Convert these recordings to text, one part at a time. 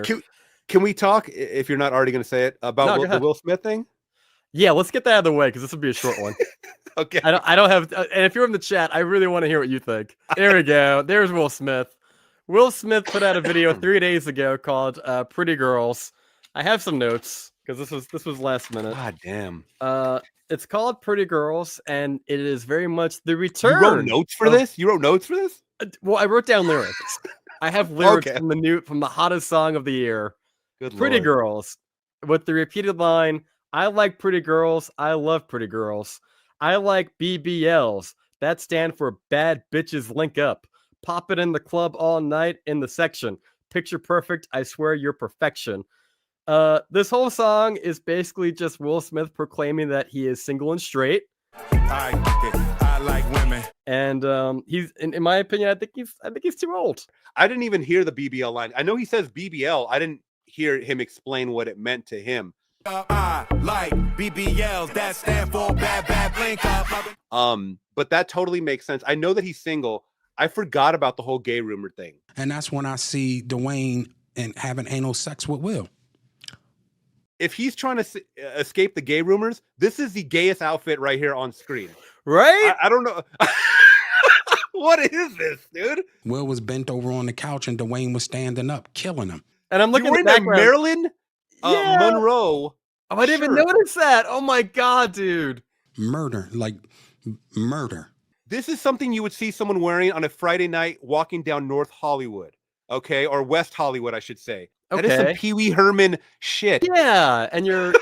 Can, can we talk, if you're not already going to say it, about No, go the ahead. Will Smith thing? Yeah, let's get that out of the way because this will be a short one. Okay. I don't have. And if you're in the chat, I really want to hear what you think. There we go. There's Will Smith. Will Smith put out a video 3 days ago called "Pretty Girls." I have some notes because this was last minute. God damn. It's called "Pretty Girls," and it is very much the return. You wrote notes for this? You wrote notes for this? Well, I wrote down lyrics. I have lyrics from the hottest song of the year. Good Pretty Lord. Girls, with the repeated line, "I like pretty girls. I love pretty girls. I like BBLs. That stand for bad bitches link up. Pop it in the club all night in the section. Picture perfect. I swear you're perfection." This whole song is basically just Will Smith proclaiming that he is single and straight. I like women. And he's, in my opinion, I think he's too old. I didn't even hear the BBL line. I know he says BBL. I didn't hear him explain what it meant to him. I like BBLs. That stand for bad link up. But that totally makes sense. I know that he's single. I forgot about the whole gay rumor thing. And that's when I see Dwayne and having anal sex with Will. If he's trying to escape the gay rumors, this is the gayest outfit right here on screen. Right? I don't know. What is this, dude? Will was bent over on the couch and Dwayne was standing up, killing him. And I'm looking at the background. Marilyn Monroe. Oh, I didn't even notice that. Oh my God, dude. Murder, like murder. This is something you would see someone wearing on a Friday night walking down North Hollywood, okay? Or West Hollywood, I should say. Okay. That is some Pee Wee Herman shit. Yeah, and you're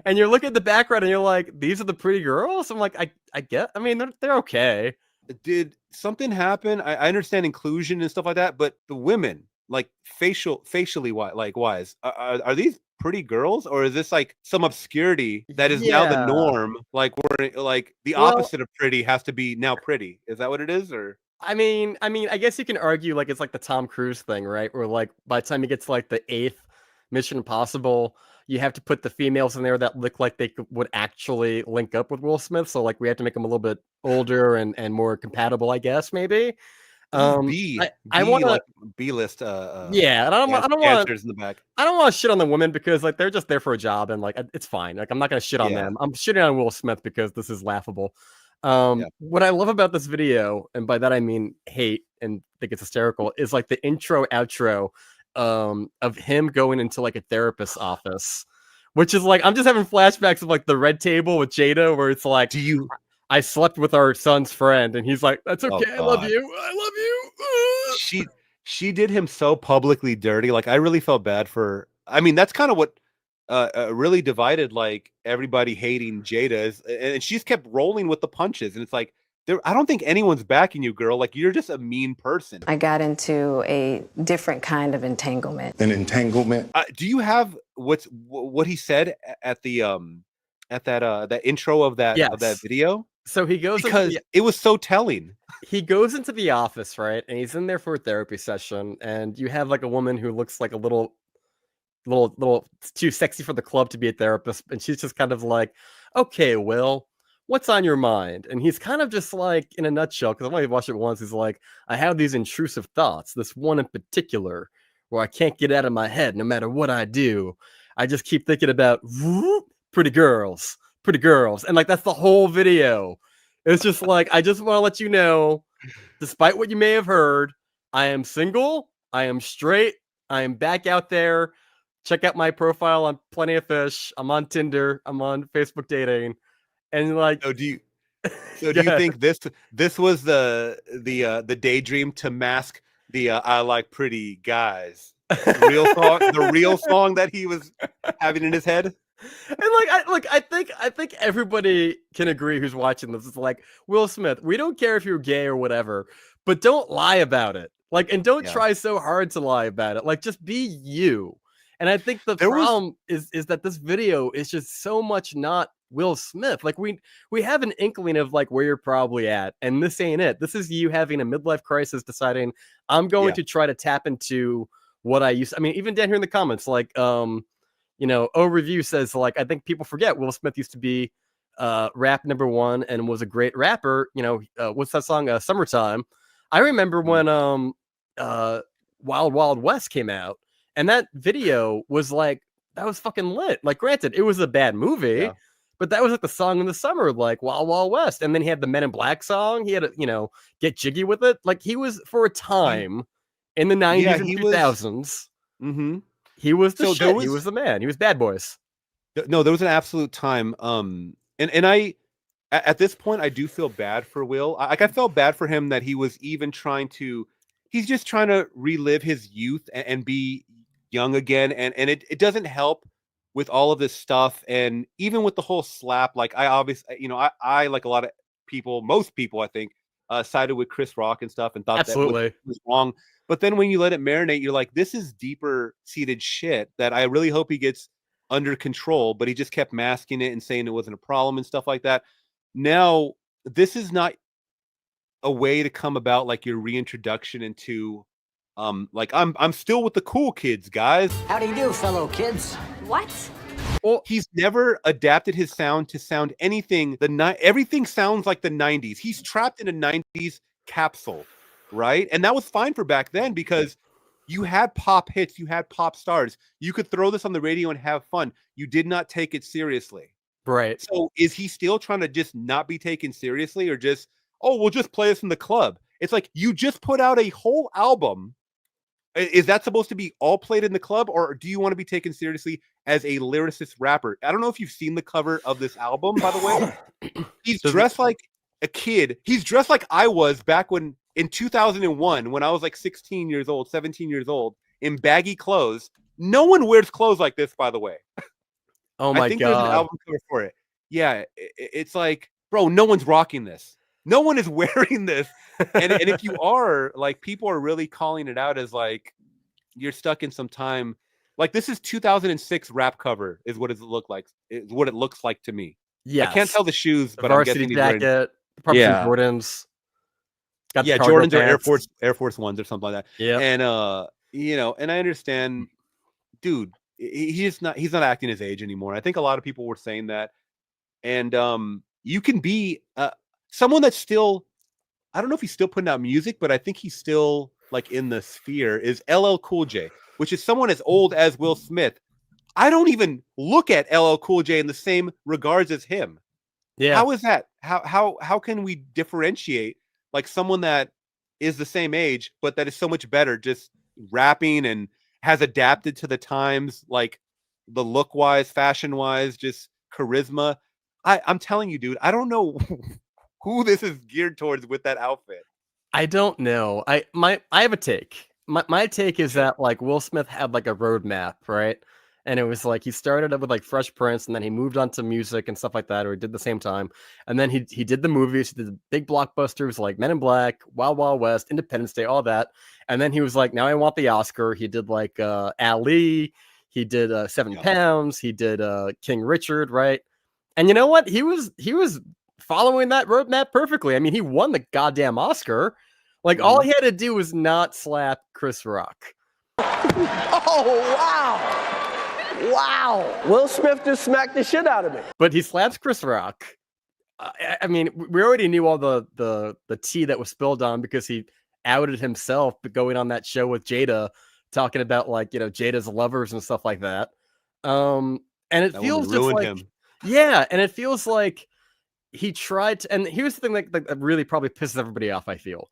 and you're looking at the background and you're like, these are the pretty girls. I'm like, I get. I mean, they're okay. Did something happen? I understand inclusion and stuff like that, but the women, like facially wise, are these pretty girls, or is this like some obscurity that is now the norm? Like we're like the opposite of pretty has to be now pretty. Is that what it is, or? I mean, I guess you can argue like it's like the Tom Cruise thing, right? Where like by the time you get to like the 8th Mission Impossible, you have to put the females in there that look like they would actually link up with Will Smith. So like we have to make them a little bit older and more compatible, I guess maybe. I want like B-list. Yeah, and I don't want in the back. I don't want to shit on the women because like they're just there for a job and like it's fine. Like I'm not gonna shit on them. I'm shitting on Will Smith because this is laughable. What I love about this video, and by that I mean hate and think it's hysterical, is like the intro outro of him going into like a therapist's office, which is like I'm just having flashbacks of like the Red Table with Jada, where it's like, I slept with our son's friend, and he's like, that's okay, I love you. She did him so publicly dirty. Like I really felt bad for. I mean, that's kind of what really divided like everybody hating Jada, and she's kept rolling with the punches, and it's like I don't think anyone's backing you, girl. Like you're just a mean person. I got into a different kind of entanglement. An entanglement. Do you have what he said at the that intro of that video? So he goes because it was so telling. He goes into the office, right, and he's in there for a therapy session, and you have like a woman who looks like a little too sexy for the club to be a therapist, and she's just kind of like, okay, Will, what's on your mind? And he's kind of just like, in a nutshell, because I've only watched it once, he's like, I have these intrusive thoughts, this one in particular where I can't get out of my head no matter what I do. I just keep thinking about pretty girls, and like that's the whole video. It's just like, I just want to let you know, despite what you may have heard, I am single, I am straight, I am back out there. Check out my profile on Plenty of Fish. I'm on Tinder. I'm on Facebook dating, and like. So do you think this was the daydream to mask the I like pretty guys the real song that he was having in his head? And I think everybody can agree who's watching this is like, Will Smith, we don't care if you're gay or whatever, but don't lie about it. Like, and don't try so hard to lie about it. Like, just be you. And I think the problem is that this video is just so much not Will Smith. Like we have an inkling of like where you're probably at, and this ain't it. This is you having a midlife crisis, deciding I'm going to try to tap into what I used. I mean, even down here in the comments, like Review says like, I think people forget Will Smith used to be rap #1 and was a great rapper. What's that song? Summertime. I remember when Wild Wild West came out. And that video was like, that was fucking lit. Like, granted, it was a bad movie, Yeah. but that was like the song in the summer, like Wild Wild West. And then he had the Men in Black song. He had to, get jiggy with it. Like, he was, for a time in the 90s Yeah, and he was. 2000s, Mm-hmm. he was the So shit. He was the man. He was Bad Boys. No, there was an absolute time. And I at this point I do feel bad for Will. I felt bad for him that he was even trying to. He's just trying to relive his youth and be young again, and it doesn't help with all of this stuff, and even with the whole slap. Like I obviously, I like a lot of people, most people, I think, sided with Chris Rock and stuff, and thought Absolutely. that was wrong. But then when you let it marinate, you're like, this is deeper seated shit that I really hope he gets under control, but he just kept masking it and saying it wasn't a problem and stuff like that. Now, this is not a way to come about like your reintroduction into like I'm still with the cool kids, guys. How do you do, fellow kids? What? Well, He's never adapted his sound to sound anything everything sounds like the 90s. He's trapped in a 90s capsule, right? And that was fine for back then because you had pop hits, you had pop stars. You could throw this on the radio and have fun. You did not take it seriously. right. So is he still trying to just not be taken seriously, or just, oh, we'll just play this in the club? It's like, you just put out a whole album. Is that supposed to be all played in the club, or do you want to be taken seriously as a lyricist rapper? I don't know if you've seen the cover of this album, by the way. He's dressed like a kid. He's dressed like I was back when in 2001, when I was like 16 years old, 17 years old, in baggy clothes. No one wears clothes like this, by the way. Oh my I think there's an God. album cover for it. Yeah, it's like, bro, no one's rocking this. No one is wearing this. And if you are, like, people are really calling it out as like, you're stuck in some time. Like, this is 2006 rap cover is what it look like. Is what it looks like to me. Yeah. I can't tell the shoes, The but I'm varsity guessing he's wearing, jacket, probably Yeah. some Jordans. Got the yeah, cargo Jordans or pants. Air Force Ones or something like that. Yeah. And and I understand, dude, he's not acting his age anymore. I think a lot of people were saying that. And you can be someone that's still, I don't know if he's still putting out music, but I think he's still like in the sphere, is LL Cool J, which is someone as old as Will Smith. I don't even look at LL Cool J in the same regards as him. Yeah. How is that? How can we differentiate like someone that is the same age, but that is so much better, just rapping and has adapted to the times, like the look wise, fashion wise, just charisma. I'm telling you, dude, I don't know who this is geared towards with that outfit. I don't know. I have a take. My take is that like Will Smith had like a roadmap, right? And it was like he started up with like Fresh Prince, and then he moved on to music and stuff like that, or he did the same time. And then he did the movies, he did the big blockbusters like Men in Black, Wild Wild West, Independence Day, all that. And then he was like, now I want the Oscar. He did like Ali, he did 7 Pounds, he did King Richard, right? And you know what? He was following that roadmap perfectly. I mean, he won the goddamn Oscar. Like, all he had to do was not slap Chris Rock. Oh, wow. Wow. Will Smith just smacked the shit out of me. But he slaps Chris Rock. I mean, we already knew all the tea that was spilled on because he outed himself going on that show with Jada, talking about like, Jada's lovers and stuff like that. And it feels just like him. Yeah, and it feels like he tried to, and here's the thing that really probably pisses everybody off, I feel,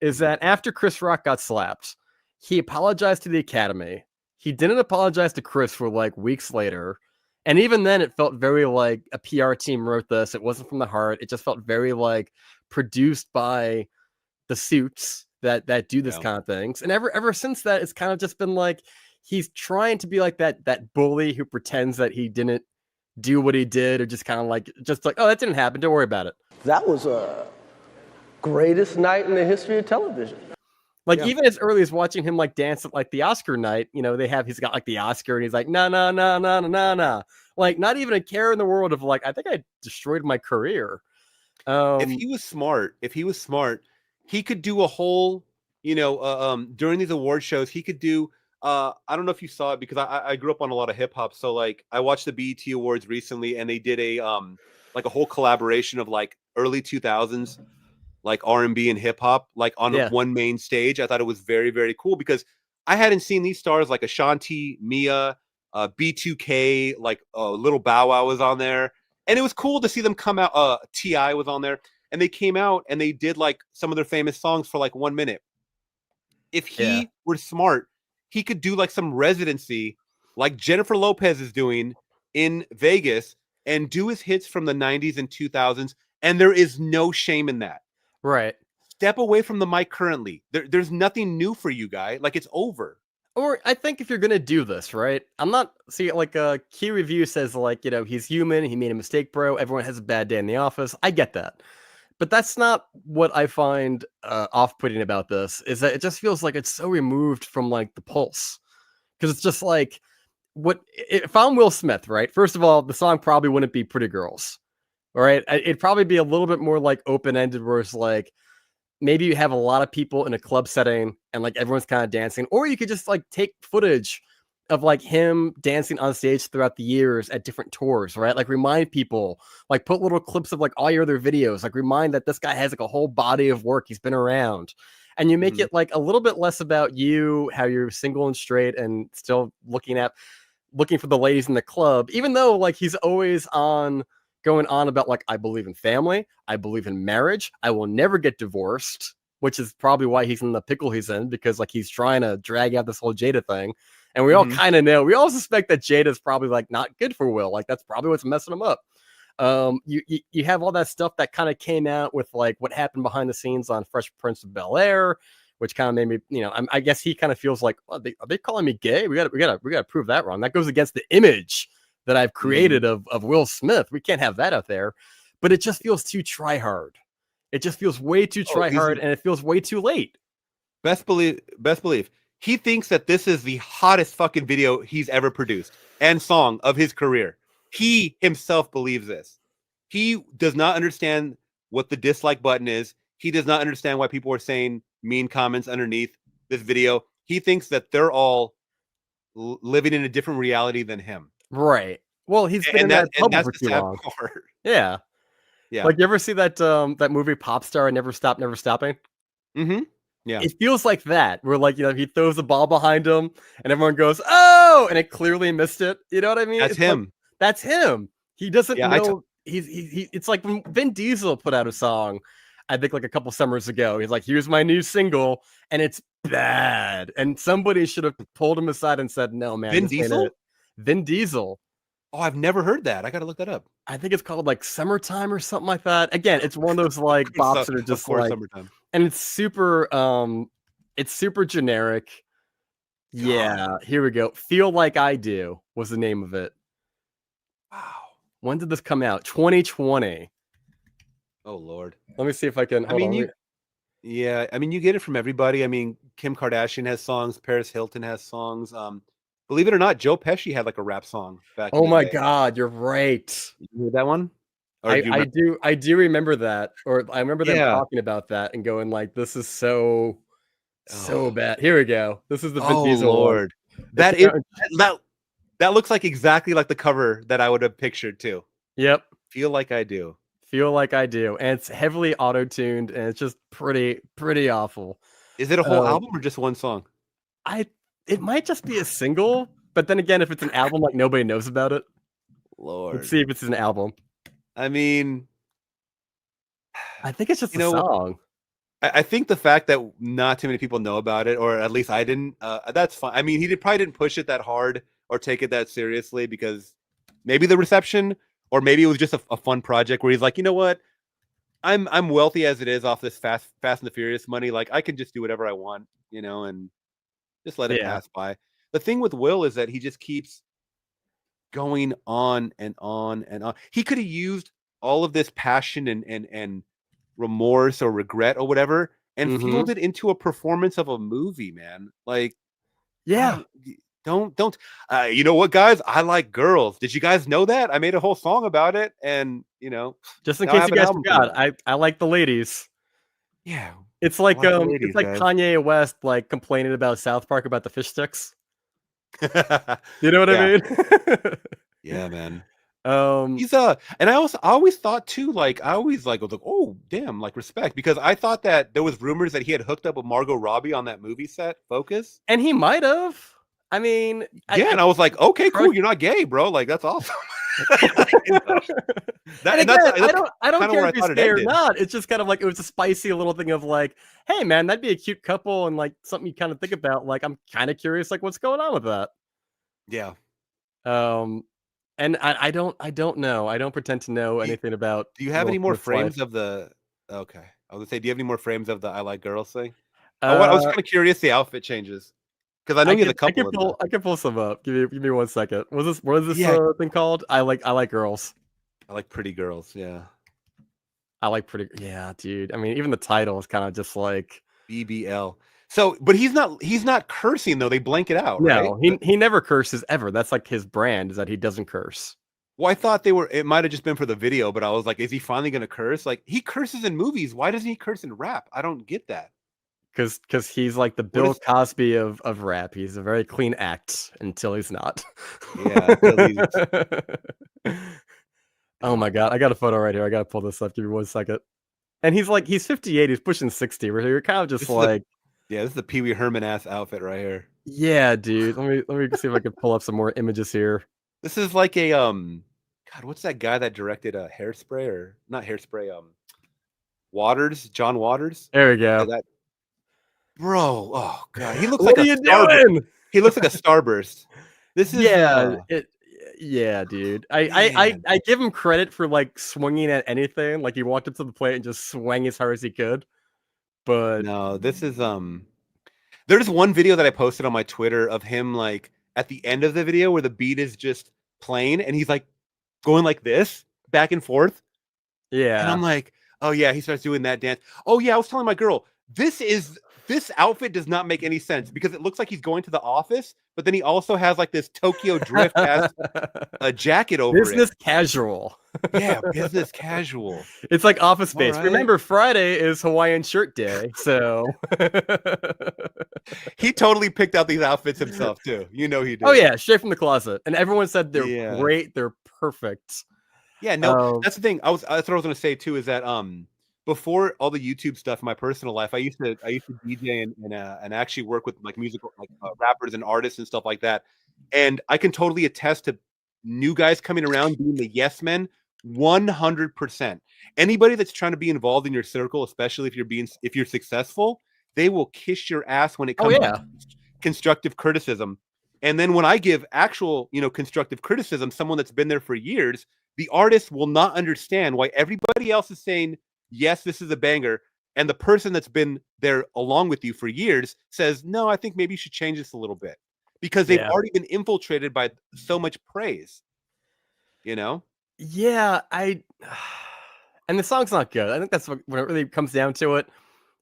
is that after Chris Rock got slapped, he apologized to the Academy. He didn't apologize to Chris for like weeks later. And even then it felt very like a PR team wrote this. It wasn't from the heart. It just felt very like produced by the suits that do this kind of things. And ever since that, it's kind of just been like, he's trying to be like that bully who pretends that he didn't do what he did, or just kind of like, oh, that didn't happen. Don't worry about it. That was a greatest night in the history of television. Like, even as early as watching him like dance at like the Oscar night, he's got like the Oscar and he's like, nah. Like, not even a care in the world of like, I think I destroyed my career. If he was smart, he could do a whole, during these award shows, he could do, I don't know if you saw it because I grew up on a lot of hip hop. So like I watched the BET Awards recently, and they did a like a whole collaboration of like early 2000s like R&B and hip hop like on one main stage. I thought it was very, very cool because I hadn't seen these stars like Ashanti, Mia, B2K, like Little Bow Wow was on there, and it was cool to see them come out. Ti was on there, and they came out and they did like some of their famous songs for like 1 minute. If he were smart, he could do like some residency, like Jennifer Lopez is doing in Vegas, and do his hits from the 90s and 2000s. And there is no shame in that. Right. Step away from the mic currently. There's nothing new for you, guy. Like, it's over. Or I think if you're gonna do this, right? I'm not see like a key review says like, he's human, he made a mistake, bro. Everyone has a bad day in the office. I get that. But that's not what I find off-putting about this, is that it just feels like it's so removed from like the pulse. Because it's just like, if I'm Will Smith, right? First of all, the song probably wouldn't be Pretty Girls. All right. It'd probably be a little bit more like open-ended, where it's like, maybe you have a lot of people in a club setting and like everyone's kind of dancing, or you could just like take footage of like him dancing on stage throughout the years at different tours, right? Like remind people, like put little clips of like all your other videos, like remind that this guy has like a whole body of work. He's been around, and you make it like a little bit less about you, how you're single and straight and still looking for the ladies in the club, even though like he's always going on about like, I believe in family, I believe in marriage, I will never get divorced, which is probably why he's in the pickle he's in, because like he's trying to drag out this whole Jada thing. And we all kind of know, we all suspect that Jada's probably like not good for Will. Like that's probably what's messing him up. You have all that stuff that kind of came out with like what happened behind the scenes on Fresh Prince of Bel-Air, which kind of made me, I guess he kind of feels like, are they calling me gay? We gotta prove that wrong. That goes against the image that I've created of Will Smith. We can't have that out there. But it just feels too try hard. It just feels way too try hard, and it feels way too late. Best believe. He thinks that this is the hottest fucking video he's ever produced and song of his career. He himself believes this. He does not understand what the dislike button is. He does not understand why people are saying mean comments underneath this video. He thinks that they're all living in a different reality than him. Right. Well, he's been in that bubble for too long. Yeah. Yeah. Like, you ever see that movie Pop Star, Never Stop, Never Stopping? Mm-hmm. Yeah. It feels like that, where like, he throws the ball behind him and everyone goes, oh, and it clearly missed it. You know what I mean? That's him. Like, that's him. He doesn't know. It's like when Vin Diesel put out a song, I think like a couple summers ago. He's like, here's my new single, and it's bad. And somebody should have pulled him aside and said, no, man. Vin Diesel? Vin Diesel. Oh, I've never heard that. I got to look that up. I think it's called like Summertime or something like that. Again, it's one of those like bops that are just like Summertime. And it's super generic. God. Yeah, here we go. Feel Like I Do was the name of it. Wow. When did this come out? 2020. Oh Lord. Let me see if I can. Yeah, I mean, you get it from everybody. I mean, Kim Kardashian has songs. Paris Hilton has songs. Believe it or not, Joe Pesci had like a rap song back. Oh my God, you're right. You heard that one? I do remember that, or I remember them talking about that and going like, "This is so bad." Here we go. This is the Vin Diesel Lord. One. That looks like exactly like the cover that I would have pictured too. Yep. Feel Like I Do. Feel Like I Do, and it's heavily auto-tuned, and it's just pretty awful. Is it a whole album or just one song? It might just be a single, but then again, if it's an album, like nobody knows about it. Lord. Let's see if it's an album. I mean, I think it's just a song. I think the fact that not too many people know about it, or at least I didn't, that's fine. I mean, he probably didn't push it that hard or take it that seriously, because maybe the reception, or maybe it was just a fun project where he's like, you know what? I'm wealthy as it is off this Fast and the Furious money. Like, I can just do whatever I want, and just let it pass by. The thing with Will is that he just keeps going on and on and on. He could have used all of this passion and remorse or regret or whatever and fueled it into a performance of a movie, man. Like, don't you know what, guys? I like girls. Did you guys know that? I made a whole song about it, and just in case you guys forgot, I like the ladies. Yeah. It's like Kanye West like complaining about South Park about the fish sticks. You know what I mean? Yeah, man. He's and I always thought too, like I always like was like, oh damn, like respect, because I thought that there was rumors that he had hooked up with Margot Robbie on that movie set, Focus. and he might have. I mean, Yeah, and I was like, okay, cool, you're not gay, bro. Like that's awesome. You know? And again, I don't kinda care where if I he's thought it gay or ended. not. It's just kind of like it was a spicy little thing of like, hey man, that'd be a cute couple and like something you kind of think about. Like I'm kind of curious, like what's going on with that. Yeah. And I don't know. I don't pretend to know anything about. Do you have Will any more Smith's life. frames of the? Okay, I was gonna say, do you have any more frames of the "I like girls" thing? I was kind of curious the outfit changes, because I know he has a couple of them. I can pull some up. Give me 1 second. What is this Yeah. thing called? I like girls. I like pretty girls. Yeah. I like pretty. Yeah, dude. I mean, even the title is kind of just like. BBL. So, but he's not cursing though. They blank it out, right? No, he never curses ever. That's like his brand, is that he doesn't curse. Well, I thought it might have just been for the video, but I was like, is he finally gonna curse? Like he curses in movies. Why doesn't he curse in rap? I don't get that. Because he's like the Bill Cosby of rap. He's a very clean act until he's not. Yeah. Oh my god, I got a photo right here. I gotta pull this up. Give me 1 second. And he's 58. He's pushing 60. You're kind of just like. Yeah, this is the Pee Wee Herman ass outfit right here. Yeah, dude. Let me see if I can pull up some more images here. This is like a God, what's that guy that directed Hairspray, or not Hairspray? Waters, John Waters. There we go. That, bro. Oh god, he looks What like are a you doing? He looks like a starburst. This is yeah, dude. I give him credit for like swinging at anything. Like he walked up to the plate and just swung as hard as he could. But no, this is there's one video that I posted on my Twitter of him like at the end of the video where the beat is just playing and he's like going like this back and forth. Yeah. And I'm like, oh yeah, he starts doing that dance. Oh yeah, I was telling my girl, this outfit does not make any sense because it looks like he's going to the office, but then he also has like this Tokyo Drift a jacket over business it. Casual. Yeah, business casual. It's like Office Space. Right. Remember, Friday is Hawaiian Shirt Day, so he totally picked out these outfits himself too. You know he did. Oh yeah, straight from the closet. And everyone said they're Yeah. great, they're perfect. Yeah, no, that's the thing. That's what I was gonna say too, is that before all the YouTube stuff in my personal life, I used to DJ and actually work with like musical rappers and artists and stuff like that. And I can totally attest to new guys coming around being the yes men 100%. Anybody that's trying to be involved in your circle, especially if you're successful, they will kiss your ass when it comes to constructive criticism. And then when I give actual, constructive criticism, someone that's been there for years, the artist will not understand why everybody else is saying, yes, this is a banger. And the person that's been there along with you for years says, no, I think maybe you should change this a little bit, because they've already been infiltrated by so much praise, Yeah, and the song's not good. I think that's when it really comes down to it.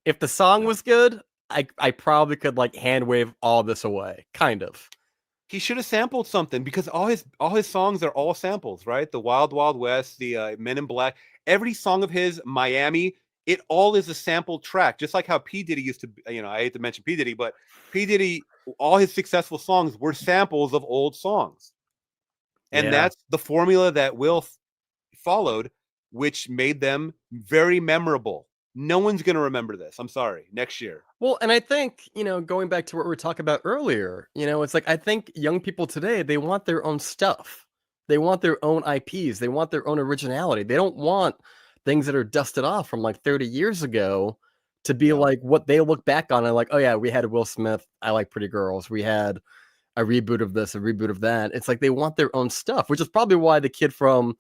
If the song was good, I probably could like hand wave all this away, kind of. He should have sampled something, because all his songs are all samples, right? The Wild Wild West, the Men in Black, every song of his, Miami, it all is a sample track. Just like how P. Diddy used to, I hate to mention P. Diddy, but P. Diddy, all his successful songs were samples of old songs. And that's the formula that Will followed, which made them very memorable. No one's going to remember this. I'm sorry. Next year. Well, and I think, going back to what we were talking about earlier, it's like, I think young people today, they want their own stuff. They want their own IPs. They want their own originality. They don't want things that are dusted off from like 30 years ago to be like what they look back on and like, oh yeah, we had Will Smith, I Like Pretty Girls. We had a reboot of this, a reboot of that. It's like they want their own stuff, which is probably why the kid from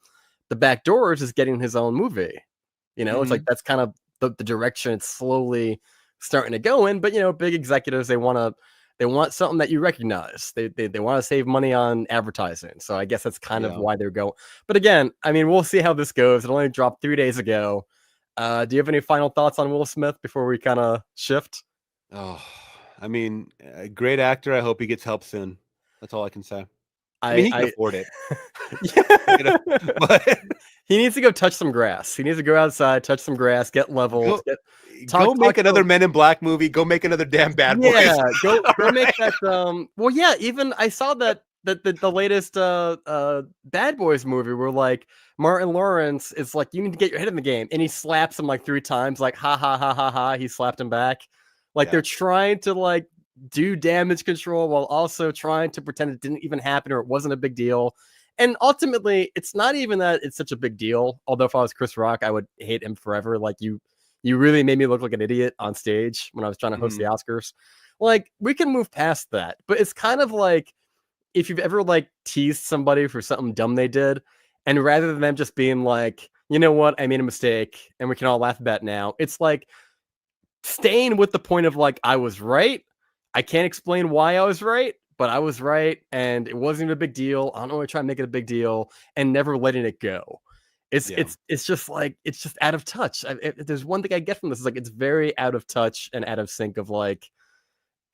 The Back Doors is getting his own movie. It's like that's kind of the direction it's slowly starting to go in. But big executives, they want something that you recognize. They want to save money on advertising. So I guess that's kind of why they're going. But again, I mean, we'll see how this goes. It only dropped 3 days ago. Do you have any final thoughts on Will Smith before we kind of shift? Oh, I mean, a great actor. I hope he gets help soon. That's all I can say. I mean, he can afford it. But he needs to go touch some grass. He needs to go outside, touch some grass, get leveled. Go make another Men in Black movie. Go make another damn Bad Boys. Yeah, go make that. Well, yeah. Even I saw that the latest Bad Boys movie where like Martin Lawrence is like, you need to get your head in the game, and he slaps him like 3 times, like ha ha ha ha ha. He slapped him back. Like Yeah. they're trying to like do damage control while also trying to pretend it didn't even happen or it wasn't a big deal. And ultimately, it's not even that it's such a big deal. Although if I was Chris Rock, I would hate him forever. Like you really made me look like an idiot on stage when I was trying to host the Oscars. Like we can move past that, but it's kind of like if you've ever like teased somebody for something dumb they did, and rather than them just being like, you know what, I made a mistake and we can all laugh about it now, it's like staying with the point of like, I was right. I can't explain why I was right, but I was right, and it wasn't a big deal. I don't want to try and make it a big deal, and never letting it go. It's just like it's just out of touch. If there's one thing I get from this is like it's very out of touch and out of sync. Of like,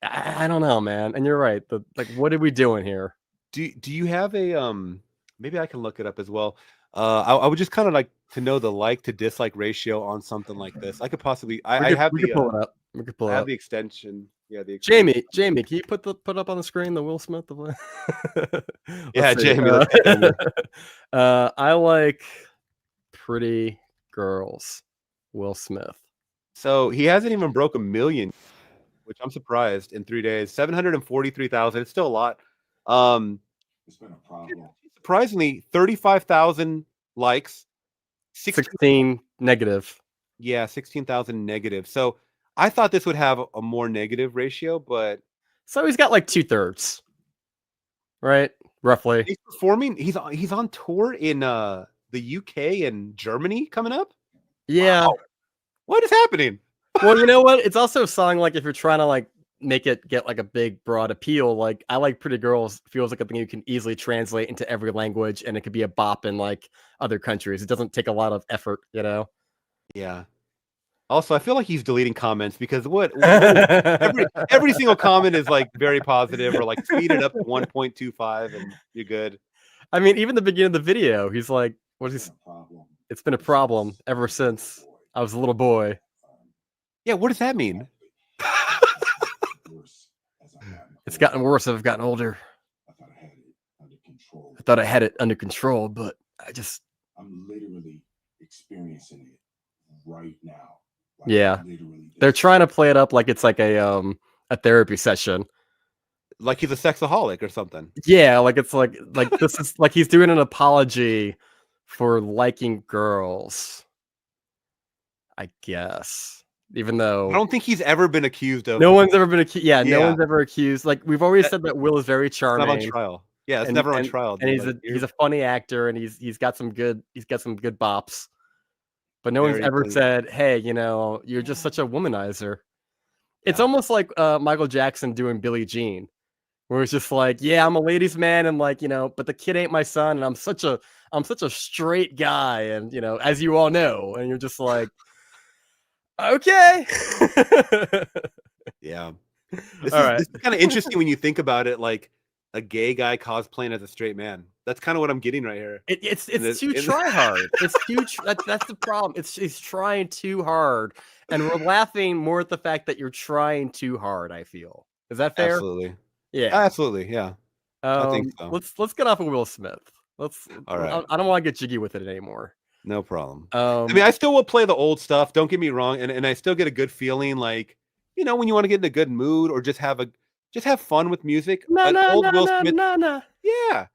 I don't know, man. And you're right. Like, what are we doing here? Do you have a maybe I can look it up as well. I would just kind of like to know the like to dislike ratio on something like this. I could possibly I have we the could pull it up. We could pull I it have up. the extension. Yeah, the extension. Jamie, can you put up on the screen the Will Smith? Yeah, see. Jamie. Let's get in there. I like pretty girls. Will Smith. So he hasn't even broke 1 million, which I'm surprised in 3 days. 743,000. It's still a lot. It's been a problem. Surprisingly, 35,000 likes. 16 negative. Yeah, 16,000 negative. So I thought this would have a more negative ratio, but So he's got like 2/3, right? Roughly. he's performing. He's on tour in the UK and Germany coming up. Yeah. Wow. What is happening? Well, you know what? It's also a song like if you're trying to like make it get like a big broad appeal, like I Like Pretty Girls feels like a thing you can easily translate into every language, and it could be a bop in like other countries. It doesn't take a lot of effort, you know. Yeah. Also, I feel like he's deleting comments because every single comment is like very positive or like speed it up to 1.25 and you're good. I mean, even the beginning of the video, he's like, "What is he? It's been a problem ever since I was a little boy." Yeah, what does that mean? It's gotten worse as I've gotten older. I thought I had it under control, but I'm literally experiencing it right now. Like, yeah. They're trying to play it up like it's like a therapy session. Like he's a sexaholic or something. Yeah, like it's like this is like he's doing an apology for liking girls, I guess. Even though I don't think he's ever been accused of. no one's ever been accused. Yeah, no Yeah. one's ever accused. Like we've always said that Will is very It's charming. not on trial. Yeah, it's and- never on and- trial. and dude. he's a funny actor, and he's got some good bops. But no one's Very ever clean. said, "Hey, you know, you're just such a womanizer." It's Yeah. almost like Michael Jackson doing Billie Jean, where it's just like, "Yeah, I'm a ladies' man, and like, you know, but the kid ain't my son, and I'm such a straight guy, and you know, as you all know," and you're just like, "Okay." Yeah. This All is, right. this is kind of interesting when you think about it, like a gay guy cosplaying as a straight man. That's kind of what I'm getting right here. It's this- too in- try hard. It's too that's the problem. It's trying too hard, and we're laughing more at the fact that you're trying too hard. I feel is that fair? Absolutely. Yeah. Absolutely. Yeah. I think so. Let's get off of Will Smith. All right. I don't want to get jiggy with it anymore. No problem. I I mean, I still will play the old stuff. Don't get me wrong, and I still get a good feeling, like you know, when you want to get in a good mood or just have fun with music. An old Will Smith, no. yeah,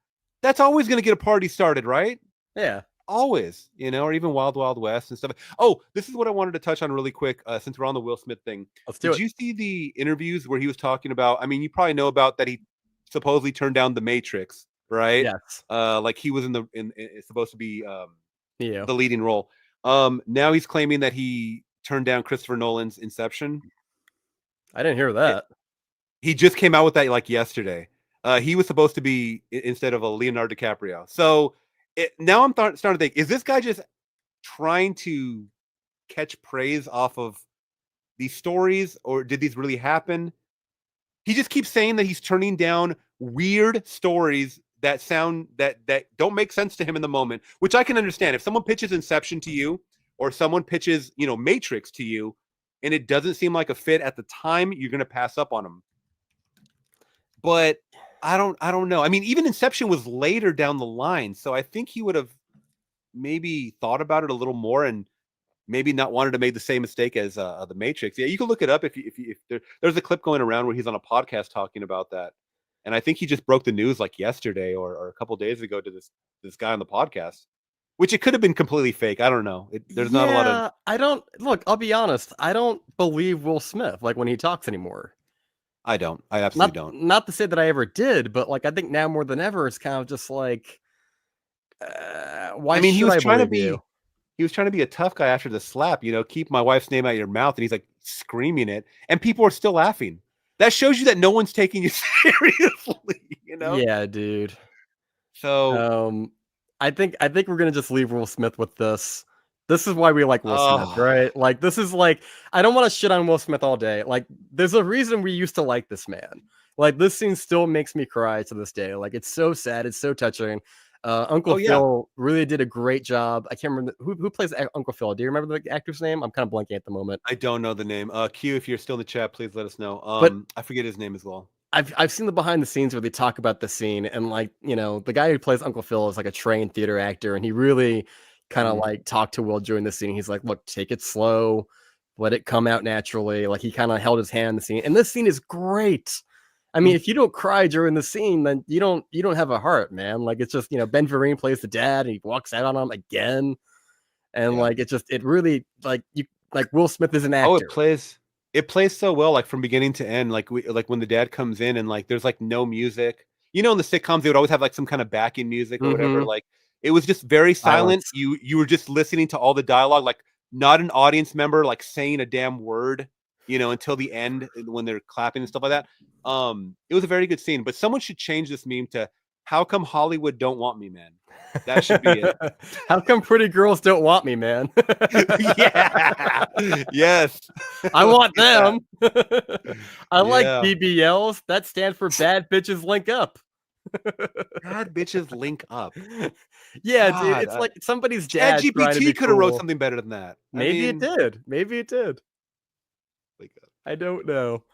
that's always going to get a party started, right? Yeah. Always, you know, or even Wild Wild West and stuff. Oh, this is what I wanted to touch on really quick, since we're on the Will Smith thing. Let's do Did it. you see the interviews where he was talking about? I mean, you probably know about that. He supposedly turned down The Matrix, right? Yes. Like he was in it's supposed to be Yeah. the leading role. Now he's claiming that he turned down Christopher Nolan's Inception. I didn't hear that. He just came out with that like yesterday. He was supposed to be instead of a Leonardo DiCaprio. So now I'm starting to think: is this guy just trying to catch praise off of these stories, or did these really happen? He just keeps saying that he's turning down weird stories that sound that don't make sense to him in the moment, which I can understand. If someone pitches Inception to you, or someone pitches, you know, Matrix to you, and it doesn't seem like a fit at the time, you're going to pass up on them. But I don't know. I mean, even Inception was later down the line, so I think he would have maybe thought about it a little more and maybe not wanted to make the same mistake as the Matrix. Yeah, you can look it up if there's a clip going around where he's on a podcast talking about that, and I think he just broke the news like yesterday or a couple days ago to this guy on the podcast, which it could have been completely fake. I don't know. There's not a lot of. I don't look. I'll be honest. I don't believe Will Smith like when he talks anymore. I don't. I absolutely Not don't. not to say that I ever did, but like I think now more than ever, it's kind of just like, why? I mean, should I believe you? he was trying to be a tough guy after the slap. Keep my wife's name out of your mouth, and he's like screaming it, and people are still laughing. That shows you that no one's taking you seriously. Yeah, dude. So I think we're gonna just leave Will Smith with this. This is why we like Will Smith, Oh. right? Like this is like I don't want to shit on Will Smith all day. Like there's a reason we used to like this man. Like this scene still makes me cry to this day. Like it's so sad, it's so touching. Uncle Oh, yeah. Phil really did a great job. I can't remember who plays Uncle Phil. Do you remember the actor's name? I'm kind of blanking at the moment. I don't know the name. Q, if you're still in the chat, please let us know. But- I forget his name as well. I've seen the behind the scenes where they talk about the scene, and like the guy who plays Uncle Phil is like a trained theater actor, and he really kind of like talked to Will during the scene. He's like, "Look, take it slow, let it come out naturally." Like he kind of held his hand in the scene, and this scene is great. I mean, if you don't cry during the scene, then you don't have a heart, man. Like it's just Ben Vereen plays the dad, and he walks out on him again, and like it really like Will Smith is an actor. Oh, it plays so well, like from beginning to end. Like when the dad comes in and like there's like no music. In the sitcoms they would always have like some kind of backing music or whatever. Mhm. Like it was just very silent. Silence. You were just listening to all the dialogue, like not an audience member like saying a damn word, until the end when they're clapping and stuff like that. It was a very good scene, but someone should change this meme to "How come Hollywood don't want me, man?" That should be it. How come pretty girls don't want me, man? Yeah. Yes. I want them. I like Yeah. BBLs. That stands for bad bitches link up. Bad bitches link up. Yeah, God, dude. It's like somebody's dad. trying to be ChatGPT could have wrote cool. something better than that. Maybe it did. Maybe it did. Like, I don't know.